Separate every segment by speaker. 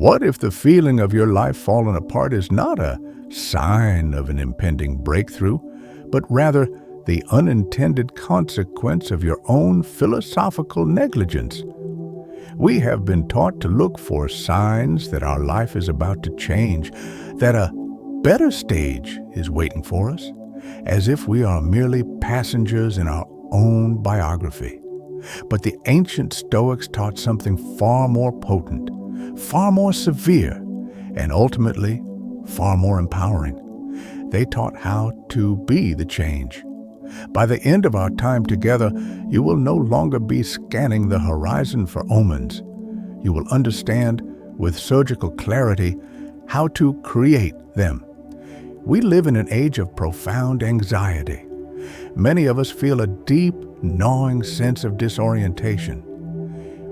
Speaker 1: What if the feeling of your life falling apart is not a sign of an impending breakthrough, but rather the unintended consequence of your own philosophical negligence? We have been taught to look for signs that our life is about to change, that a better stage is waiting for us, as if we are merely passengers in our own biography. But the ancient Stoics taught something far more potent, far more severe, and ultimately far more empowering. They taught how to be the change. By the end of our time together, you will no longer be scanning the horizon for omens. You will understand with surgical clarity how to create them. We live in an age of profound anxiety. Many of us feel a deep, gnawing sense of disorientation.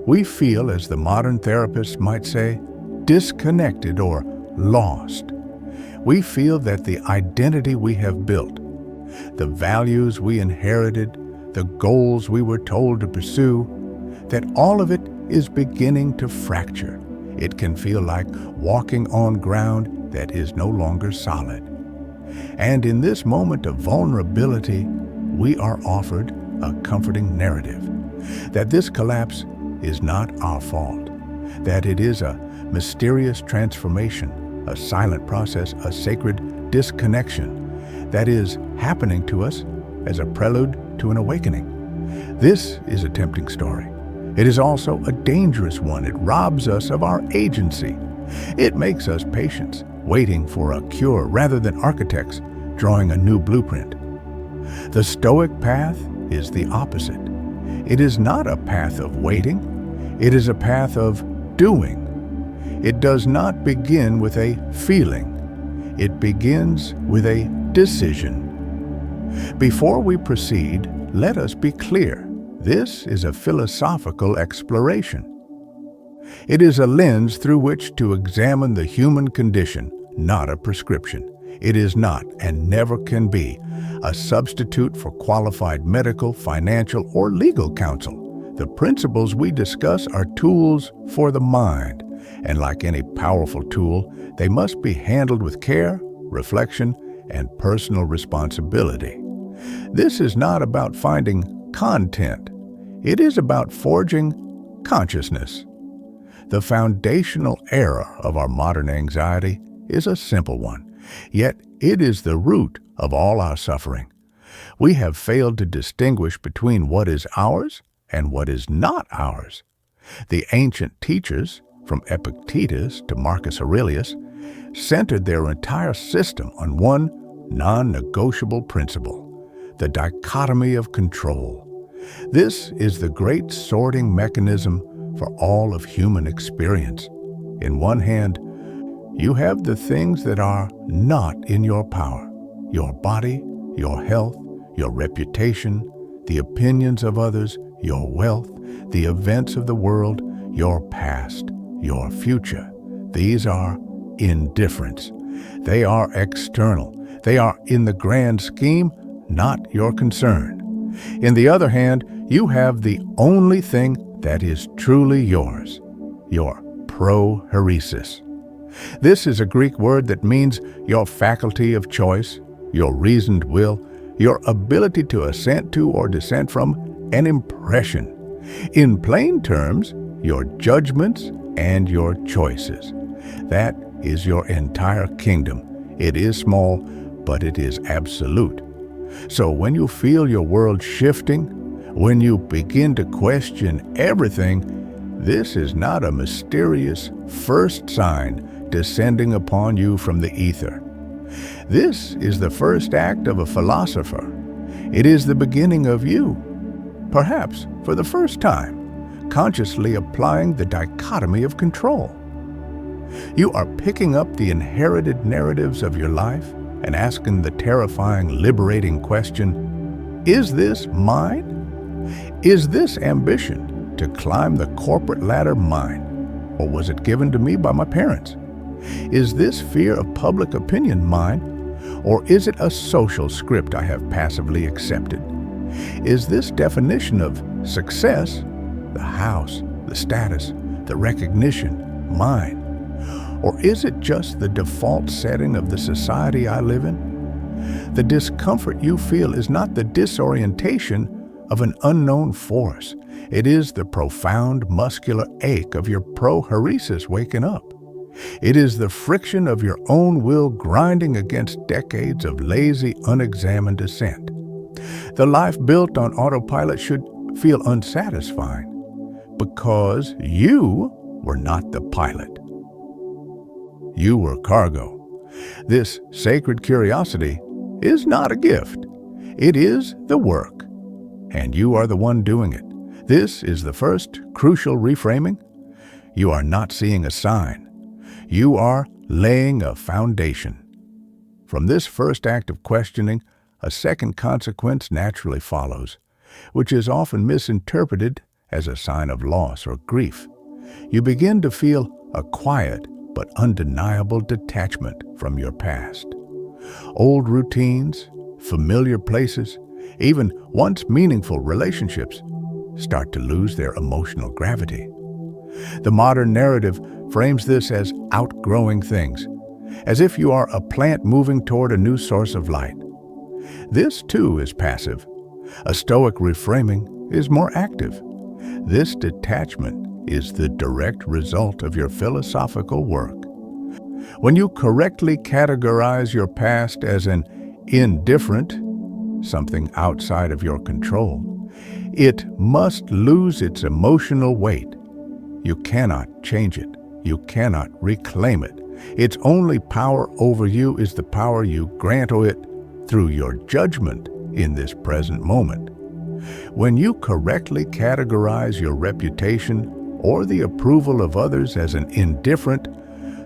Speaker 1: We feel, as the modern therapists might say, disconnected or lost. We feel that the identity we have built, the values we inherited, the goals we were told to pursue, that all of it is beginning to fracture. It can feel like walking on ground that is no longer solid. And in this moment of vulnerability, we are offered a comforting narrative that this collapse is not our fault, that it is a mysterious transformation, a silent process, a sacred disconnection that is happening to us as a prelude to an awakening. This is a tempting story. It is also a dangerous one. It robs us of our agency. It makes us patients, waiting for a cure rather than architects drawing a new blueprint. The Stoic path is the opposite. It is not a path of waiting. It is a path of doing. It does not begin with a feeling. It begins with a decision. Before we proceed, let us be clear. This is a philosophical exploration. It is a lens through which to examine the human condition, not a prescription. It is not, and never can be, a substitute for qualified medical, financial, or legal counsel. The principles we discuss are tools for the mind, and like any powerful tool, they must be handled with care, reflection, and personal responsibility. This is not about finding content. It is about forging consciousness. The foundational error of our modern anxiety is a simple one, yet it is the root of all our suffering. We have failed to distinguish between what is ours and what is not ours. The ancient teachers, from Epictetus to Marcus Aurelius, centered their entire system on one non-negotiable principle: the dichotomy of control. This is the great sorting mechanism for all of human experience. In one hand, you have the things that are not in your power: your body, your health, your reputation, the opinions of others, your wealth, the events of the world, your past, your future. These are indifferents. They are external. They are, in the grand scheme, not your concern. In the other hand, you have the only thing that is truly yours: your prohairesis. This is a Greek word that means your faculty of choice, your reasoned will, your ability to assent to or dissent from an impression. In plain terms, your judgments and your choices. That is your entire kingdom. It is small, but it is absolute. So when you feel your world shifting, when you begin to question everything, this is not a mysterious first sign descending upon you from the ether. This is the first act of a philosopher. It is the beginning of you, perhaps for the first time, consciously applying the dichotomy of control. You are picking up the inherited narratives of your life and asking the terrifying, liberating question: is this mine? Is this ambition to climb the corporate ladder mine, or was it given to me by my parents? Is this fear of public opinion mine, or is it a social script I have passively accepted? Is this definition of success, the house, the status, the recognition, mine? Or is it just the default setting of the society I live in? The discomfort you feel is not the disorientation of an unknown force. It is the profound muscular ache of your prohoresis waking up. It is the friction of your own will grinding against decades of lazy, unexamined descent. The life built on autopilot should feel unsatisfying because you were not the pilot. You were cargo. This sacred curiosity is not a gift. It is the work, and you are the one doing it. This is the first crucial reframing. You are not seeing a sign. You are laying a foundation. From this first act of questioning, a second consequence naturally follows, which is often misinterpreted as a sign of loss or grief. You begin to feel a quiet but undeniable detachment from your past. Old routines, familiar places, even once meaningful relationships start to lose their emotional gravity. The modern narrative frames this as outgrowing things, as if you are a plant moving toward a new source of light. This, too, is passive. A Stoic reframing is more active. This detachment is the direct result of your philosophical work. When you correctly categorize your past as an indifferent, something outside of your control, it must lose its emotional weight. You cannot change it. You cannot reclaim it. Its only power over you is the power you grant it through your judgment in this present moment. When you correctly categorize your reputation or the approval of others as an indifferent,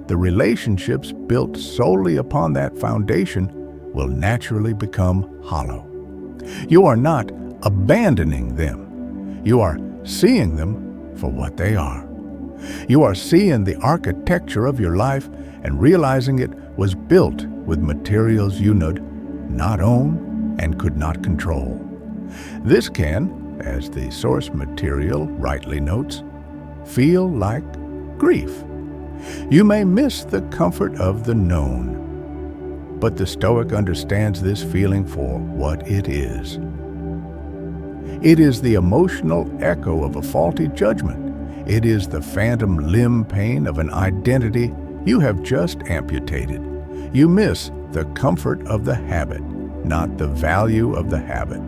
Speaker 1: the relationships built solely upon that foundation will naturally become hollow. You are not abandoning them. You are seeing them for what they are. You are seeing the architecture of your life and realizing it was built with materials you did not own and could not control. This can, as the source material rightly notes, feel like grief. You may miss the comfort of the known, but the Stoic understands this feeling for what it is. It is the emotional echo of a faulty judgment. It is the phantom limb pain of an identity you have just amputated. You miss the comfort of the habit, not the value of the habit.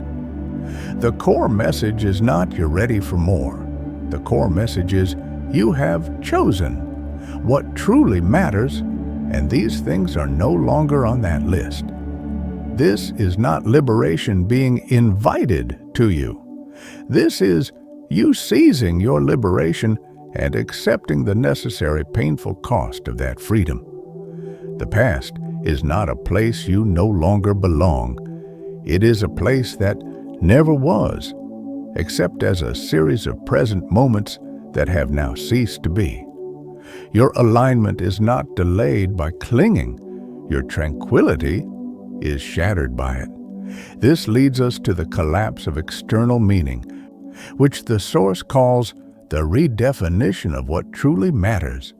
Speaker 1: The core message is not you're ready for more. The core message is you have chosen what truly matters, and these things are no longer on that list. This is not liberation being invited to you. This is you seizing your liberation and accepting the necessary painful cost of that freedom. The past is not a place you no longer belong. It is a place that never was, except as a series of present moments that have now ceased to be. Your alignment is not delayed by clinging. Your tranquility is shattered by it. This leads us to the collapse of external meaning, which the Source calls the redefinition of what truly matters.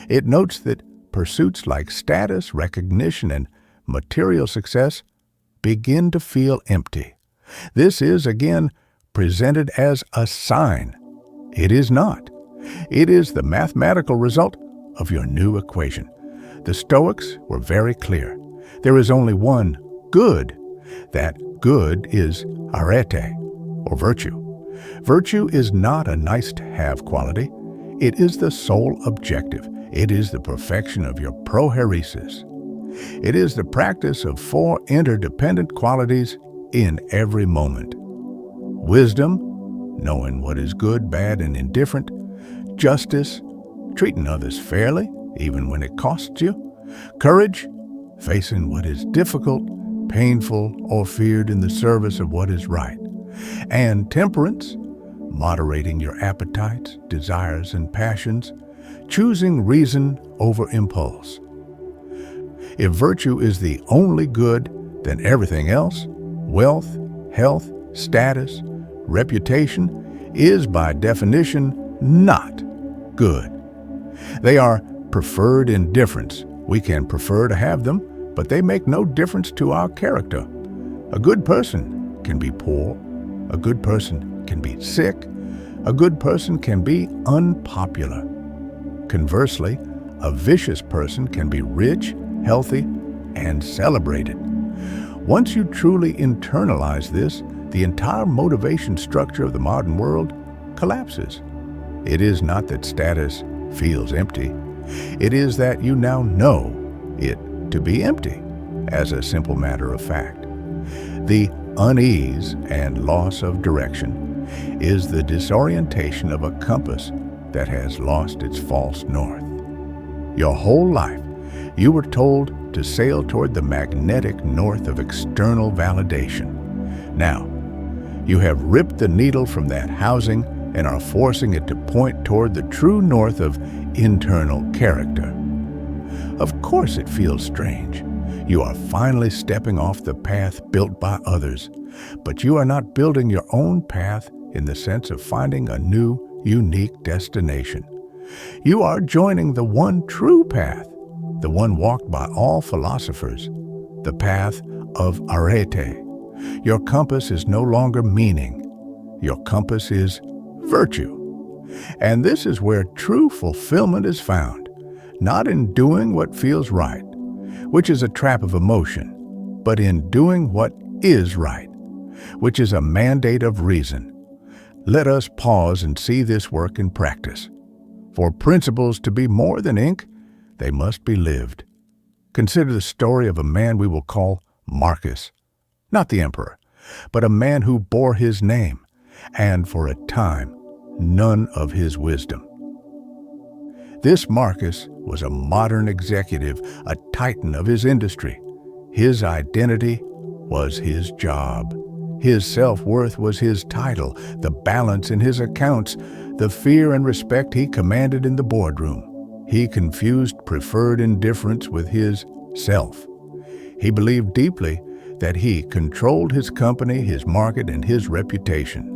Speaker 1: It notes that pursuits like status, recognition, and material success begin to feel empty. This is, again, presented as a sign. It is not. It is the mathematical result of your new equation. The Stoics were very clear. There is only one good. That good is arete, or virtue. Virtue is not a nice-to-have quality. It is the sole objective. It is the perfection of your prohoresis. It is the practice of four interdependent qualities in every moment. Wisdom, knowing what is good, bad, and indifferent. Justice, treating others fairly, even when it costs you. Courage, facing what is difficult, painful, or feared in the service of what is right. And temperance, moderating your appetites, desires, and passions, choosing reason over impulse. If virtue is the only good, then everything else, wealth, health, status, reputation, is by definition not good. They are preferred indifference. We can prefer to have them, but they make no difference to our character. A good person can be poor. A good person can be sick. A good person can be unpopular. Conversely, a vicious person can be rich, healthy, and celebrated. Once you truly internalize this, the entire motivation structure of the modern world collapses. It is not that status feels empty. It is that you now know it to be empty, as a simple matter of fact. The unease and loss of direction is the disorientation of a compass that has lost its false north. Your whole life, you were told to sail toward the magnetic north of external validation. Now, you have ripped the needle from that housing and are forcing it to point toward the true north of internal character. Of course it feels strange. You are finally stepping off the path built by others, but you are not building your own path in the sense of finding a new, unique destination. You are joining the one true path, the one walked by all philosophers, the path of aggravate. Your compass is no longer meaning. Your compass is virtue. And this is where true fulfillment is found, not in doing what feels right, which is a trap of emotion, but in doing what is right, which is a mandate of reason. Let us pause and see this work in practice. For principles to be more than ink, they must be lived. Consider the story of a man we will call Marcus, not the emperor, but a man who bore his name, and for a time, none of his wisdom. This Marcus was a modern executive, a titan of his industry. His identity was his job. His self-worth was his title, the balance in his accounts, the fear and respect he commanded in the boardroom. He confused preferred indifference with his self. He believed deeply that he controlled his company, his market, and his reputation.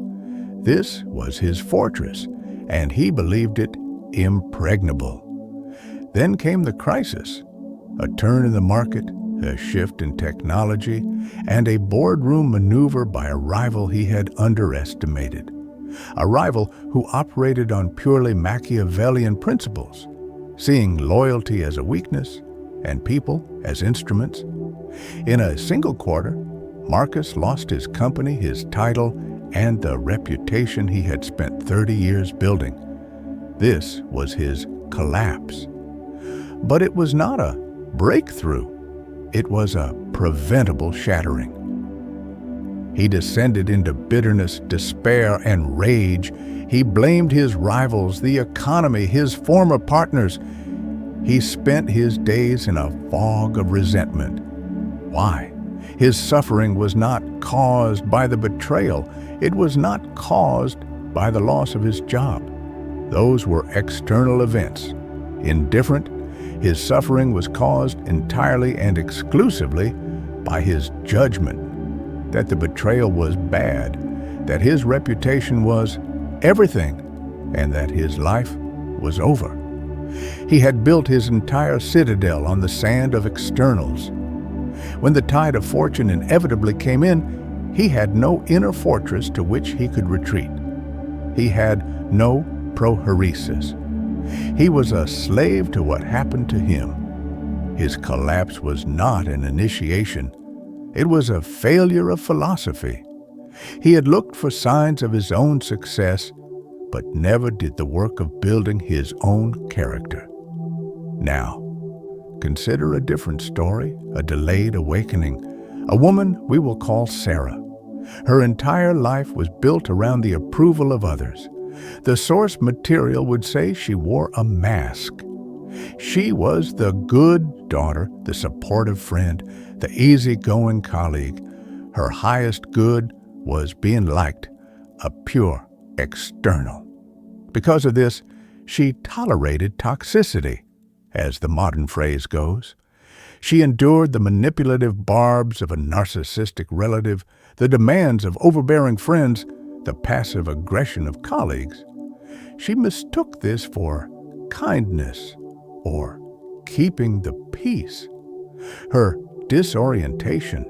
Speaker 1: This was his fortress, and he believed it impregnable. Then came the crisis, a turn in the market, a shift in technology, and a boardroom maneuver by a rival he had underestimated. A rival who operated on purely Machiavellian principles, seeing loyalty as a weakness and people as instruments. In a single quarter, Marcus lost his company, his title, and the reputation he had spent 30 years building. This was his collapse. But it was not a breakthrough. It was a preventable shattering. He descended into bitterness, despair, and rage. He blamed his rivals, the economy, his former partners. He spent his days in a fog of resentment. Why? His suffering was not caused by the betrayal. It was not caused by the loss of his job. Those were external events. Indifferent, his suffering was caused entirely and exclusively by his judgment that the betrayal was bad, that his reputation was everything, and that his life was over. He had built his entire citadel on the sand of externals. When the tide of fortune inevitably came in, he had no inner fortress to which he could retreat. He had no proheresis. He was a slave to what happened to him. His collapse was not an initiation. It was a failure of philosophy. He had looked for signs of his own success, but never did the work of building his own character. Now, consider a different story, a delayed awakening. A woman we will call Sarah. Her entire life was built around the approval of others. The source material would say she wore a mask. She was the good daughter, the supportive friend, the easygoing colleague. Her highest good was being liked, a pure external. Because of this, she tolerated toxicity, as the modern phrase goes. She endured the manipulative barbs of a narcissistic relative, the demands of overbearing friends, the passive aggression of colleagues. She mistook this for kindness, or keeping the peace. Her disorientation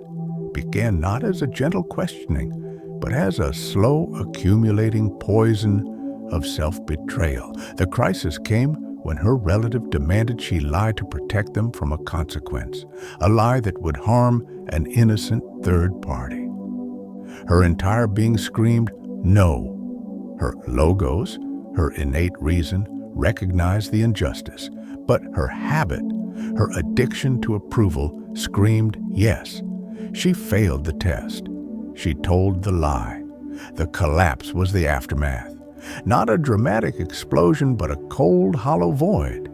Speaker 1: began not as a gentle questioning, but as a slow accumulating poison of self-betrayal. The crisis came when her relative demanded she lie to protect them from a consequence, a lie that would harm an innocent third party. Her entire being screamed, no. Her logos, her innate reason, recognized the injustice, but her habit, her addiction to approval, screamed yes. She failed the test. She told the lie. The collapse was the aftermath. Not a dramatic explosion, but a cold, hollow void.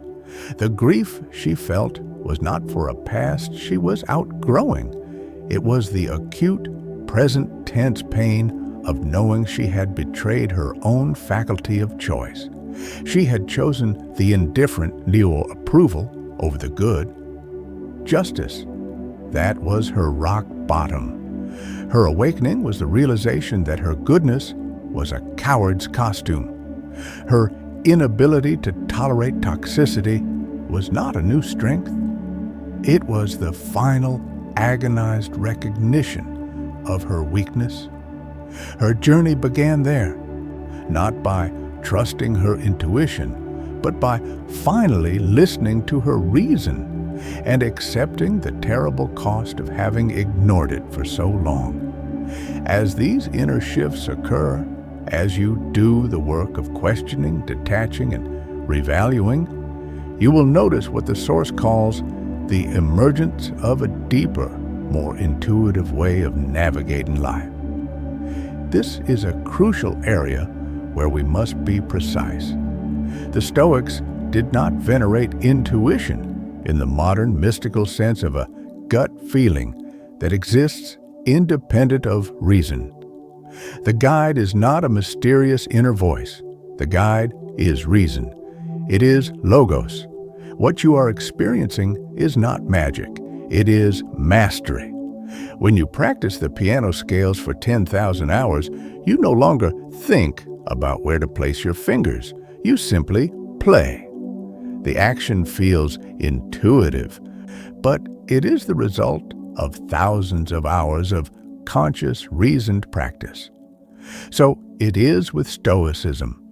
Speaker 1: The grief she felt was not for a past she was outgrowing. It was the acute, present tense pain of knowing she had betrayed her own faculty of choice. She had chosen the indifferent neo-approval over the good. Justice, that was her rock bottom. Her awakening was the realization that her goodness was a coward's costume. Her inability to tolerate toxicity was not a new strength. It was the final agonized recognition of her weakness. Her journey began there, not by trusting her intuition, but by finally listening to her reason and accepting the terrible cost of having ignored it for so long. As these inner shifts occur, as you do the work of questioning, detaching, and revaluing, you will notice what the Source calls the emergence of a deeper, more intuitive way of navigating life. This is a crucial area where we must be precise. The Stoics did not venerate intuition in the modern mystical sense of a gut feeling that exists independent of reason. The guide is not a mysterious inner voice. The guide is reason. It is logos. What you are experiencing is not magic. It is mastery. When you practice the piano scales for 10,000 hours, you no longer think about where to place your fingers. You simply play. The action feels intuitive, but it is the result of thousands of hours of conscious, reasoned practice. So it is with Stoicism.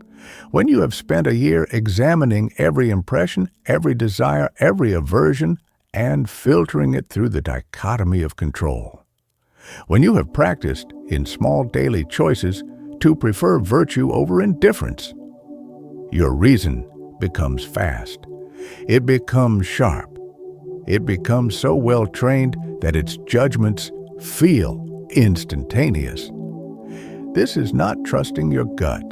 Speaker 1: When you have spent a year examining every impression, every desire, every aversion, and filtering it through the dichotomy of control. When you have practiced, in small daily choices, to prefer virtue over indifference, your reason becomes fast. It becomes sharp. It becomes so well trained that its judgments feel instantaneous. This is not trusting your gut.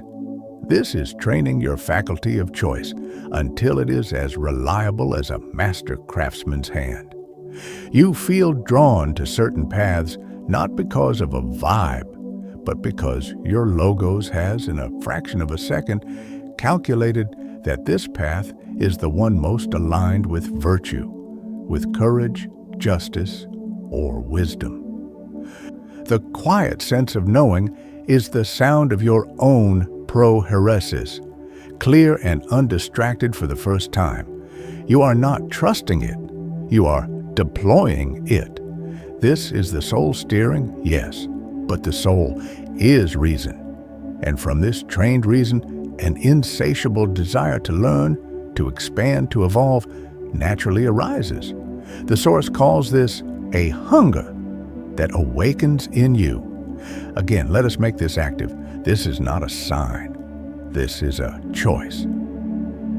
Speaker 1: This is training your faculty of choice until it is as reliable as a master craftsman's hand. You feel drawn to certain paths not because of a vibe, but because your logos has, in a fraction of a second, calculated that this path is the one most aligned with virtue, with courage, justice, or wisdom. The quiet sense of knowing is the sound of your own proheresis, clear and undistracted for the first time. You are not trusting it, you are deploying it. This is the soul steering, yes, but the soul is reason. And from this trained reason, an insatiable desire to learn, to expand, to evolve naturally arises. The Source calls this a hunger that awakens in you. Again, let us make this active. This is not a sign. This is a choice.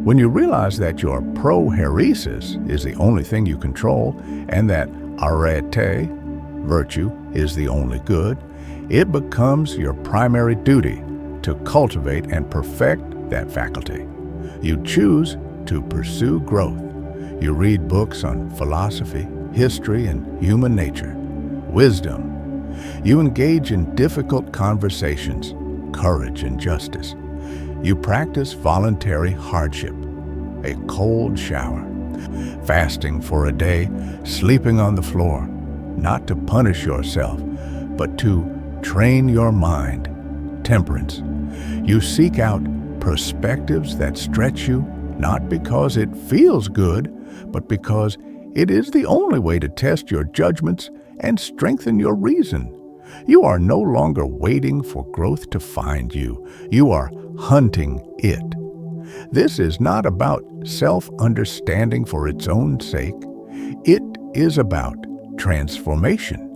Speaker 1: When you realize that your proheresis is the only thing you control and that aggravate, virtue, is the only good, it becomes your primary duty to cultivate and perfect that faculty. You choose to pursue growth. You read books on philosophy, history, and human nature, wisdom. You engage in difficult conversations, courage and justice. You practice voluntary hardship, a cold shower, fasting for a day, sleeping on the floor, not to punish yourself, but to train your mind, temperance. You seek out perspectives that stretch you, not because it feels good, but because it is the only way to test your judgments and strengthen your reason. You are no longer waiting for growth to find you. You are hunting it. This is not about self-understanding for its own sake. It is about transformation.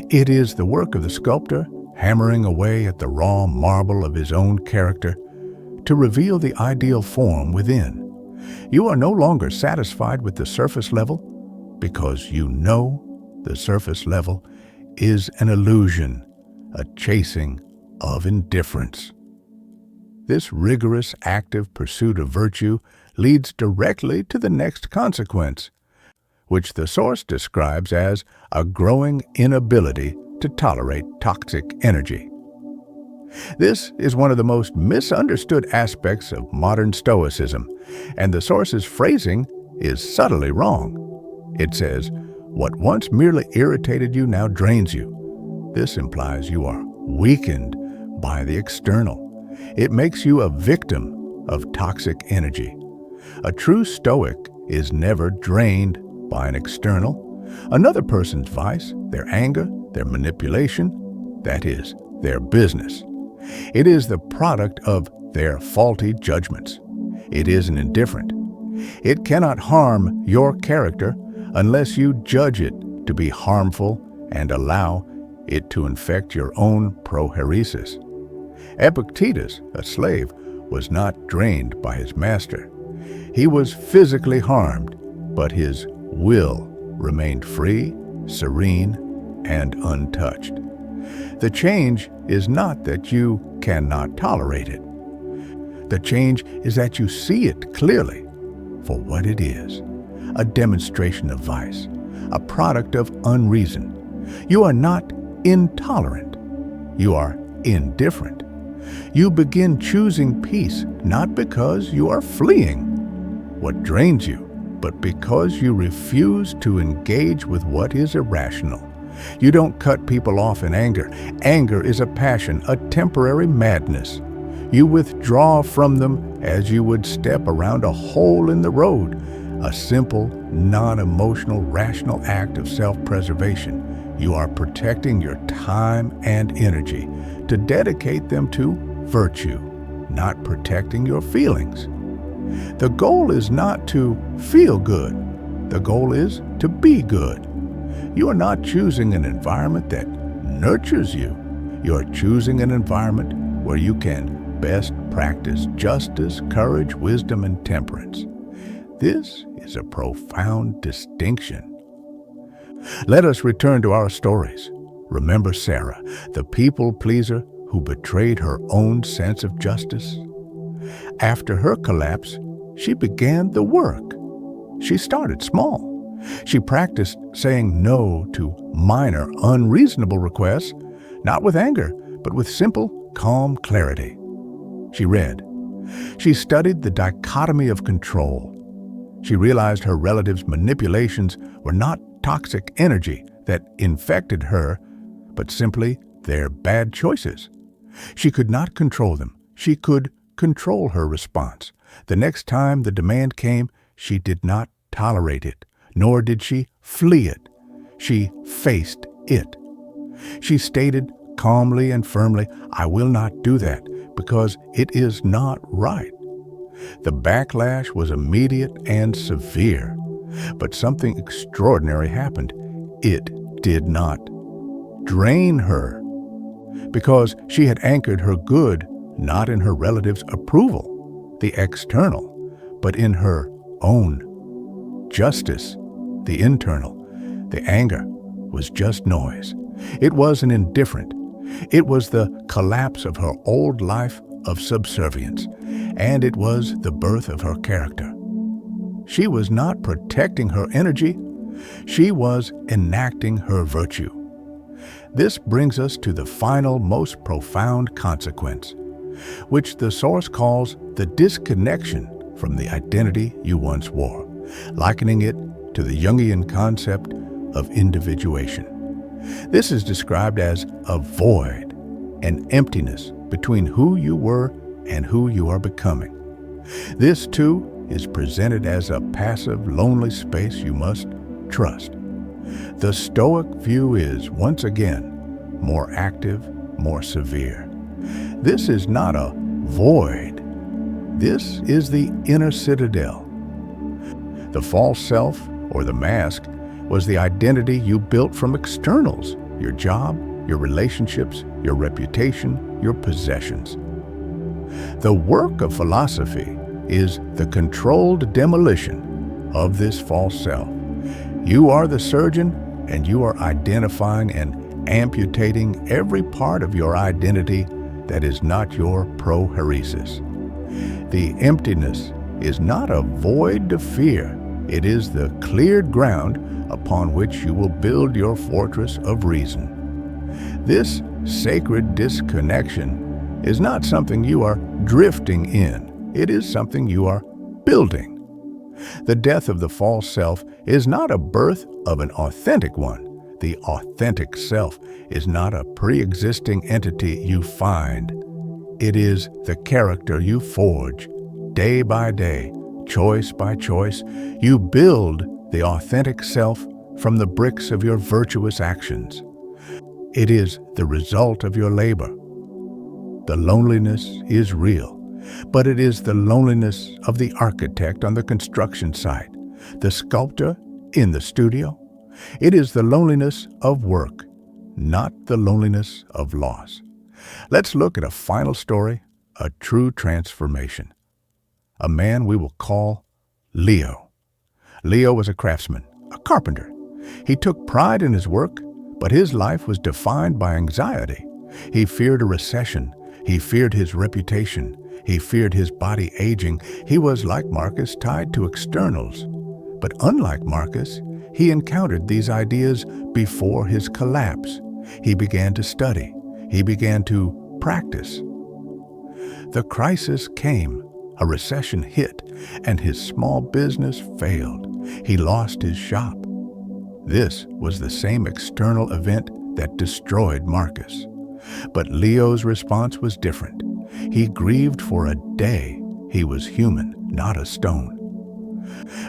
Speaker 1: It is the work of the sculptor hammering away at the raw marble of his own character to reveal the ideal form within. You are no longer satisfied with the surface level because you know the surface level is an illusion, a chasing of indifference. This rigorous, active pursuit of virtue leads directly to the next consequence, which the source describes as a growing inability to tolerate toxic energy. This is one of the most misunderstood aspects of modern Stoicism, and the source's phrasing is subtly wrong. It says, "What once merely irritated you now drains you." This implies you are weakened by the external. It makes you a victim of toxic energy. A true Stoic is never drained by an external, another person's vice, their anger, their manipulation, that is, their business. It is the product of their faulty judgments. It isn't indifferent. It cannot harm your character unless you judge it to be harmful and allow it to infect your own proheresis. Epictetus, a slave, was not drained by his master. He was physically harmed, but his will remained free, serene, and untouched. The change is not that you cannot tolerate it. The change is that you see it clearly for what it is, a demonstration of vice, a product of unreason. You are not intolerant. You are indifferent. You begin choosing peace not because you are fleeing what drains you, but because you refuse to engage with what is irrational. You don't cut people off in anger. Anger is a passion, a temporary madness. You withdraw from them as you would step around a hole in the road, a simple, non-emotional, rational act of self-preservation. You are protecting your time and energy to dedicate them to virtue, not protecting your feelings. The goal is not to feel good. The goal is to be good. You are not choosing an environment that nurtures you. You are choosing an environment where you can best practice justice, courage, wisdom, and temperance. This is a profound distinction. Let us return to our stories. Remember Sarah, the people-pleaser who betrayed her own sense of justice? After her collapse, she began the work. She started small. She practiced saying no to minor, unreasonable requests, not with anger, but with simple, calm clarity. She read. She studied the dichotomy of control. She realized her relatives' manipulations were not toxic energy that infected her, but simply their bad choices. She could not control them. She could control her response. The next time the demand came, she did not tolerate it, nor did she flee it. She faced it. She stated calmly and firmly, "I will not do that because it is not right." The backlash was immediate and severe, but something extraordinary happened. It did not drain her because she had anchored her good not in her relatives' approval, the external, but in her own justice, the internal. The anger was just noise. It wasn't indifferent. It was the collapse of her old life of subservience, and it was the birth of her character. She was not protecting her energy. She was enacting her virtue. This brings us to the final, most profound consequence, which the source calls the disconnection from the identity you once wore, likening it to the Jungian concept of individuation. This is described as a void, an emptiness between who you were and who you are becoming. This, too, is presented as a passive, lonely space you must trust. The Stoic view is, once again, more active, more severe. This is not a void. This is the inner citadel. The false self, or the mask, was the identity you built from externals, your job, your relationships, your reputation, your possessions. The work of philosophy is the controlled demolition of this false self. You are the surgeon, and you are identifying and amputating every part of your identity that is not your proheresis. The emptiness is not a void to fear. It is the cleared ground upon which you will build your fortress of reason. This sacred disconnection is not something you are drifting in. It is something you are building. The death of the false self is not a birth of an authentic one. The authentic self is not a pre-existing entity you find. It is the character you forge, day by day, choice by choice. You build the authentic self from the bricks of your virtuous actions. It is the result of your labor. The loneliness is real, but it is the loneliness of the architect on the construction site, the sculptor in the studio. It is the loneliness of work, not the loneliness of loss. Let's look at a final story, a true transformation. A man we will call Leo. Leo was a craftsman, a carpenter. He took pride in his work, but his life was defined by anxiety. He feared a recession. He feared his reputation. He feared his body aging. He was, like Marcus, tied to externals. But unlike Marcus, he encountered these ideas before his collapse. He began to study. He began to practice. The crisis came. A recession hit, and his small business failed. He lost his shop. This was the same external event that destroyed Marcus. But Leo's response was different. He grieved for a day. He was human, not a stone.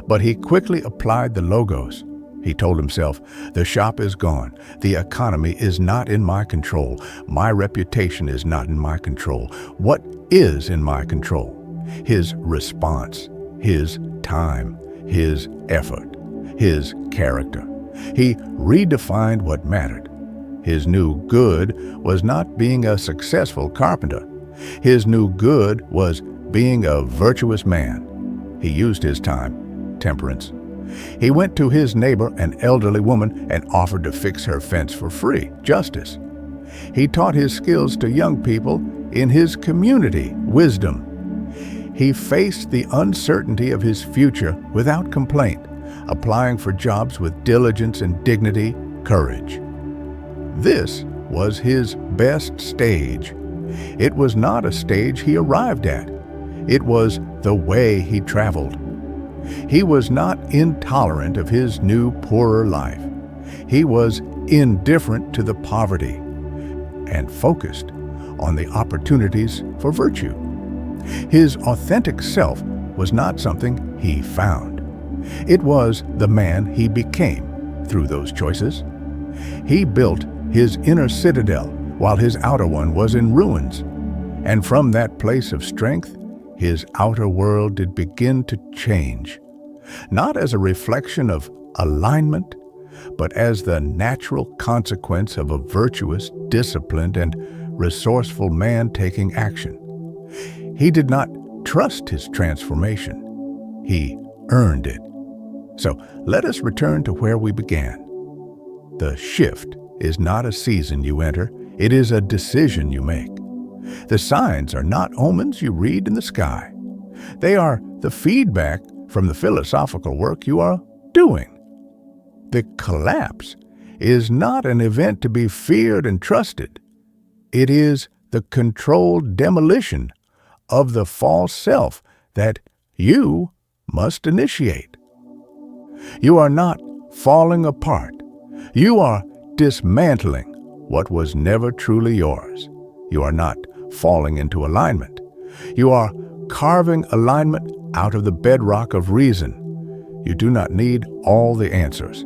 Speaker 1: But he quickly applied the logos. He told himself, the shop is gone. The economy is not in my control. My reputation is not in my control. What is in my control? His response, his time, his effort, his character. He redefined what mattered. His new good was not being a successful carpenter. His new good was being a virtuous man. He used his time, temperance. He went to his neighbor, an elderly woman, and offered to fix her fence for free, justice. He taught his skills to young people in his community, wisdom. He faced the uncertainty of his future without complaint, applying for jobs with diligence and dignity, courage. This was his best stage. It was not a stage he arrived at. It was the way he traveled. He was not intolerant of his new, poorer life. He was indifferent to the poverty and focused on the opportunities for virtue. His authentic self was not something he found. It was the man he became through those choices. He built his inner citadel while his outer one was in ruins. And from that place of strength, his outer world did begin to change, not as a reflection of alignment, but as the natural consequence of a virtuous, disciplined, and resourceful man taking action. He did not trust his transformation. He earned it. So let us return to where we began. The shift is not a season you enter, it is a decision you make. The signs are not omens you read in the sky. They are the feedback from the philosophical work you are doing. The collapse is not an event to be feared and trusted. It is the controlled demolition of the false self that you must initiate. You are not falling apart. You are dismantling what was never truly yours. You are not falling into alignment. You are carving alignment out of the bedrock of reason. You do not need all the answers.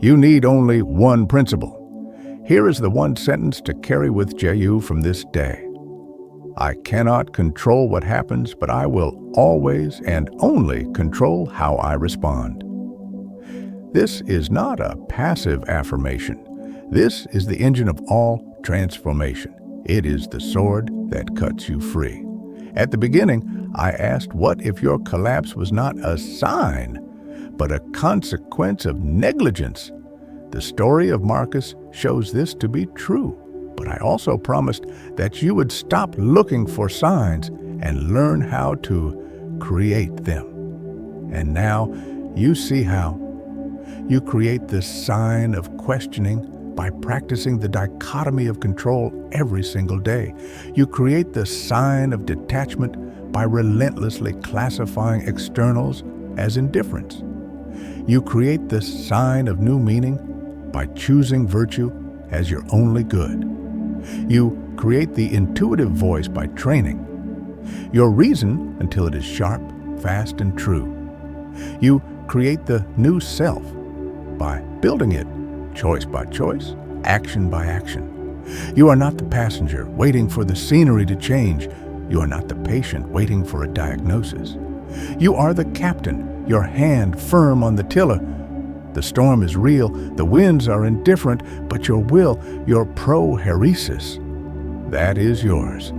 Speaker 1: You need only one principle. Here is the one sentence to carry with you from this day. I cannot control what happens, but I will always and only control how I respond. This is not a passive affirmation. This is the engine of all transformation. It is the sword that cuts you free. At the beginning, I asked, what if your collapse was not a sign, but a consequence of negligence? The story of Marcus shows this to be true, but I also promised that you would stop looking for signs and learn how to create them. And now you see how. You create the sign of questioning by practicing the dichotomy of control every single day. You create the sign of detachment by relentlessly classifying externals as indifference. You create the sign of new meaning by choosing virtue as your only good. You create the intuitive voice by training your reason until it is sharp, fast, and true. You create the new self by building it choice by choice, action by action. You are not the passenger waiting for the scenery to change. You are not the patient waiting for a diagnosis. You are the captain, your hand firm on the tiller. The storm is real, the winds are indifferent, but your will, your prohairesis, that is yours.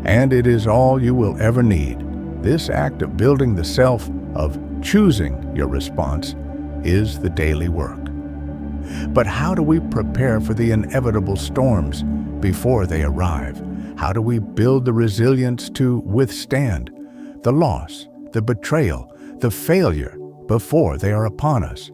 Speaker 1: And it is all you will ever need. This act of building the self, of choosing your response, is the daily work. But how do we prepare for the inevitable storms before they arrive? How do we build the resilience to withstand the loss, the betrayal, the failure before they are upon us?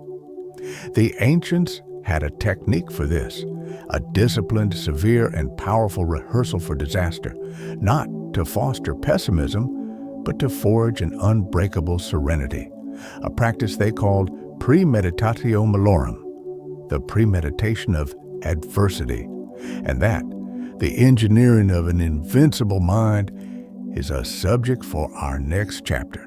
Speaker 1: The ancients had a technique for this, a disciplined, severe, and powerful rehearsal for disaster, not to foster pessimism, but to forge an unbreakable serenity, a practice they called premeditatio malorum, the premeditation of adversity. And that, the engineering of an invincible mind, is a subject for our next chapter.